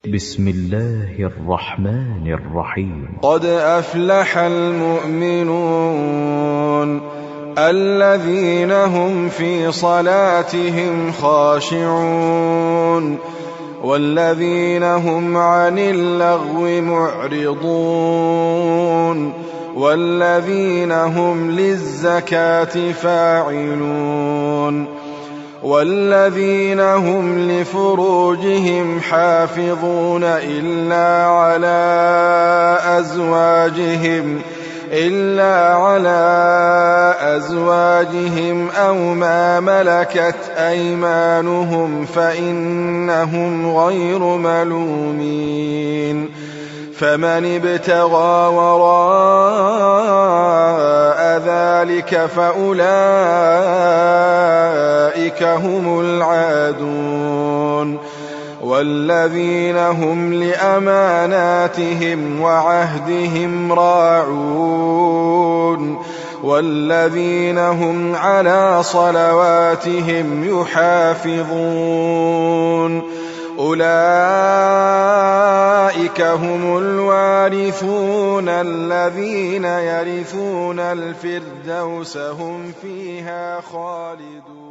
بسم الله الرحمن الرحيم. قد أفلح المؤمنون الذين هم في صلاتهم خاشعون والذين هم عن اللغو معرضون والذين هم للزكاة فاعلون والذين هم لفروجهم حافظون إلا على أزواجهم أو ما ملكت أيمانهم فإنهم غير ملومين فمن ابتغى وراء ذلك فأولئك هم العادون والذين هم لأماناتهم وعهدهم راعون والذين هم على صلواتهم يحافظون أولئك هم الوارثون الذين يرثون الفردوس هم فيها خالدون.